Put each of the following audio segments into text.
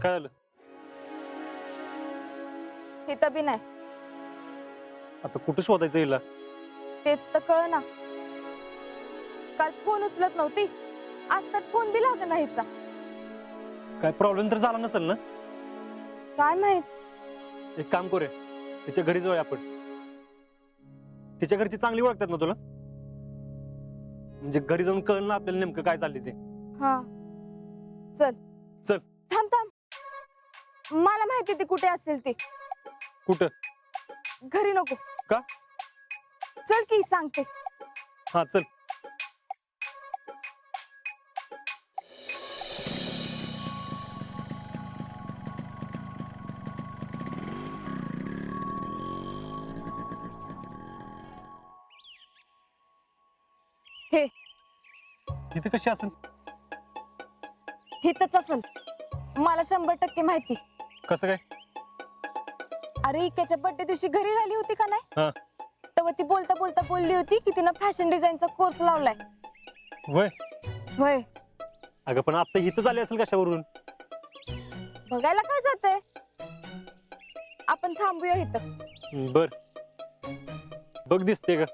काय झालं? इथं बी नाही. आता कुठे शोधायचं हिला? तेच तर कळ ना. काल फोन उचलत नव्हती, आज तर फोन दिला होता नाही हिचा. काय प्रॉब्लेम तर झाला नसेल ना? काय माहित. एक काम करूया, तिच्या घरी जाऊया आपण. तिच्या घरची चांगली ओळखतात ना तुला? म्हणजे घरी जाऊन कळलं ना आपल्याला नेमकं काय चाललंय ते. हा चल. चल. थांब थांब, मला माहिती ती कुठे असेल ती. कुठं? घरी नको का? चल की सांगते. हा चल. हे तिथे कशी असेल? हितच असेल, मला 100% माहिती. कसं काय? अरे इक्याच्या बर्थडे दिवशी घरी राहिली होती का नाही, हा. तेव्हा ती बोलता बोलता बोलली होती की तिनं फॅशन डिझाईनचा कोर्स लावलाय. वय होय. अगं पण आता इथं झाली असेल कशावरून? बघायला काय जातंय, आपण थांबूया इथं. बर बघ दिसते का?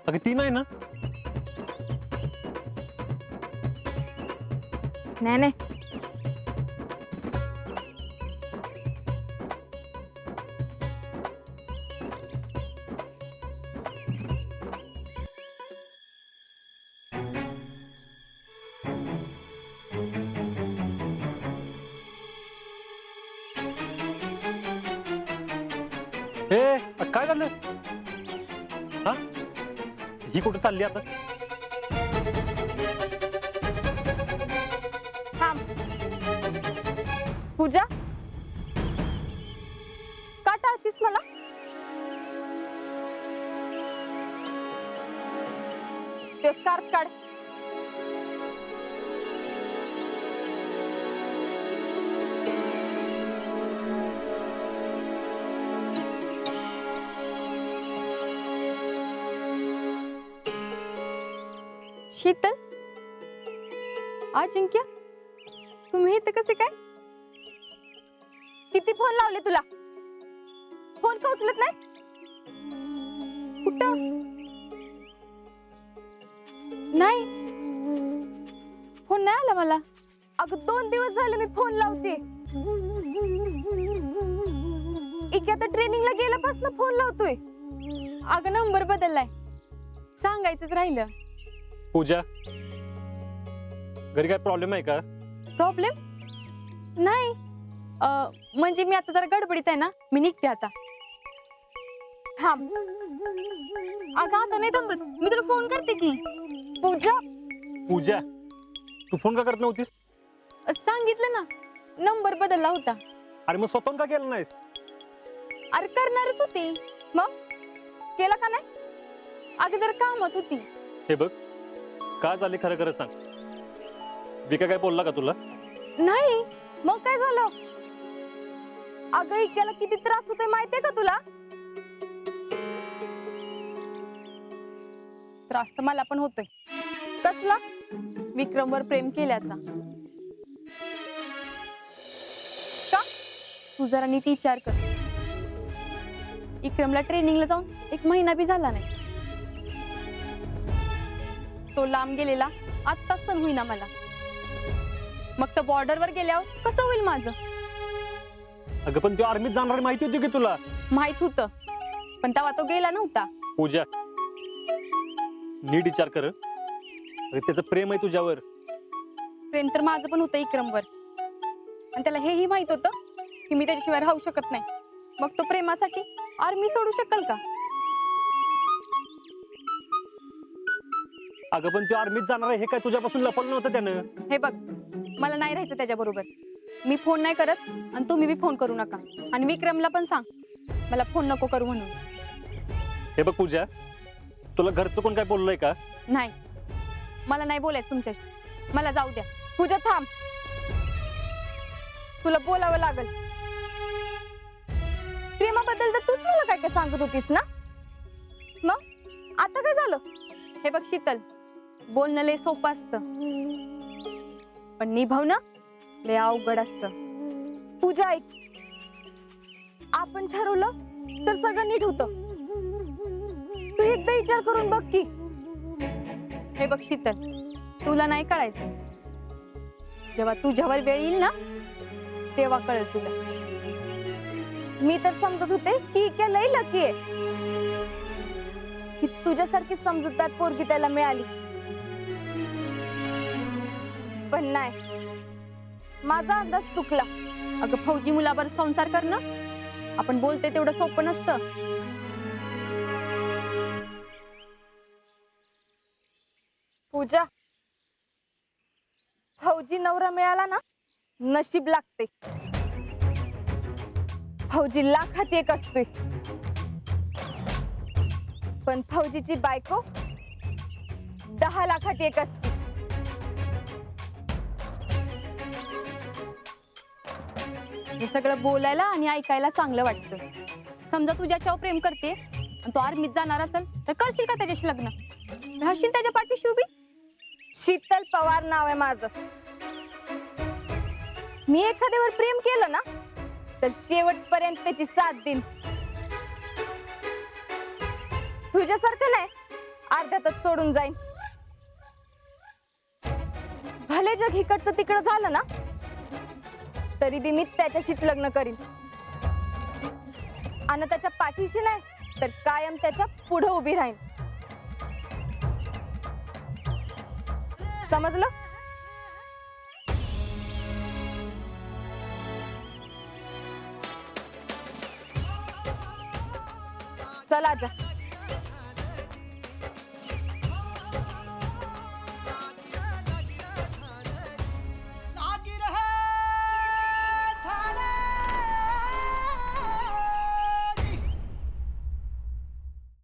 अगं ती नाही ना? नाही नाही, काय झालं? हा ही कुठं चालली आता? थांब. पूजा, का टाळतीस मला? ते स्कार्फ काढ. शीतल, अजिंक्य, तुम्ही इथे कसे काय? किती फोन लावले तुला, फोन का उचलत नाहीस? कुठं? नाही, फोन नाही आला मला. अगं 2 दिवस झाले मी फोन लावते. इके आता ट्रेनिंगला गेल्यापासून फोन लावतोय. अगं नंबर बदललाय, सांगायचंच राहिलं. पूजा, घरी काय प्रॉब्लेम आहे का? प्रॉब्लेम नाही, म्हणजे मी आता जरा गडबडीत आहे ना, मी निघते आता. थांब. अगं आता नाही थांबत, मी तुला फोन करते की. पूजा, पूजा, तू फोन का करत नव्हतीस? सांगितलं ना, नंबर बदलला होता. अरे मग स्वतःहून का केलं नाहीस? अरे करणारच होती, मग केला का नाही? अगं जरा कामात होती. हे बघ, काय झाले खरं खरं सांग. विका काय बोलला का तुला? नाही. मग काय झालं? अगं इक्याला किती त्रास होतोय माहितीये का तुला? त्रास तर मला पण होतोय. कसला? विक्रमवर प्रेम केल्याचा. का? तू जरा नीट विचार कर. विक्रमला ट्रेनिंगला जाऊन 1 महिना बी झाला नाही. तो लांब गेलेला आत्ताच सण होईना मला. मग तो बॉर्डरवर गेल्यावर कसं होईल माझं? अगं पण तो आर्मीत जाणार माहिती होती की तुला? माहित होतं, पण तेव्हा तो गेला नव्हता. पूजा, नीट विचार कर. अरे त्याचं प्रेम आहे तुझ्यावर. प्रेम तर माझं पण होतं विक्रमवर, आणि त्याला हेही माहित होतं की मी त्याच्याशिवाय राहू शकत नाही. मग तो प्रेमासाठी आर्मी सोडू शकेल का? अगं पण तो आर्मीत जाणार आहे हे काय तुझ्यापासून लपवलं नव्हतं त्यानं? हे बघ, मला नाही राहायचं त्याच्याबरोबर. मी फोन नाही करत आणि तुम्ही बी फोन करू नका. आणि विक्रमला पण सांग मला फोन नको करू म्हणून. हे बघ पूजा, तुला घरचं कोण काय बोललंय का? नाही, मला नाही बोलायचं तुमच्याशी. मला जाऊ द्या. पूजा थांब, तुला बोलावं लागल. प्रेमाबद्दल तर तूच मला काय काय सांगत होतीस ना, मग आता काय झालं? हे बघ शीतल, बोलणं लय सोपं असतं, पण निभावणं लय अवघड असतं. पूजा ऐक, आपण ठरवलं तर सगळं नीट होतं. तू एकदा विचार करून बघ की. हे बघ शीतल, तुला नाही कळायचं. जेव्हा तुझ्यावर वेळ येईल ना, तेव्हा कळेल तुला. मी तर समजत होते की क्या लई लकी आहे की तुझ्यासारखी समजूतदार पोरगी त्याला मिळाली, पण नाही, माझा अंदाज चुकला. अगं फौजी मुलावर संसार करणं आपण बोलते तेवढं सोपं नसतं. पूजा, फौजी नवरा मिळाला ना, नशीब लागते. फौजी लाखात एक असतोय, पण फौजीची बायको 10 लाखात एक असते. हे सगळं बोलायला आणि ऐकायला चांगलं वाटतं. समजा तू ज्याच्यावर प्रेम करते आणि तो आर्मीत जाणार असेल तर करशील का त्याच्याशी लग्न? राहशील त्याच्या पाठीशी उभी? शीतल पवार नाव आहे माझं. मी एखाद्यावर प्रेम केलं ना, तर शेवटपर्यंत त्याची साथ देईन. तुझ्यासारखं नाही अर्ध्यातच सोडून जाईन. भले जग इकडचं तिकडं झालं ना, तरी बी मी त्याच्याशीच लग्न करीन. आणि त्याच्या पाठीशी नाही तर कायम त्याच्या पुढे उभी राहीन. समजलं? चला जा.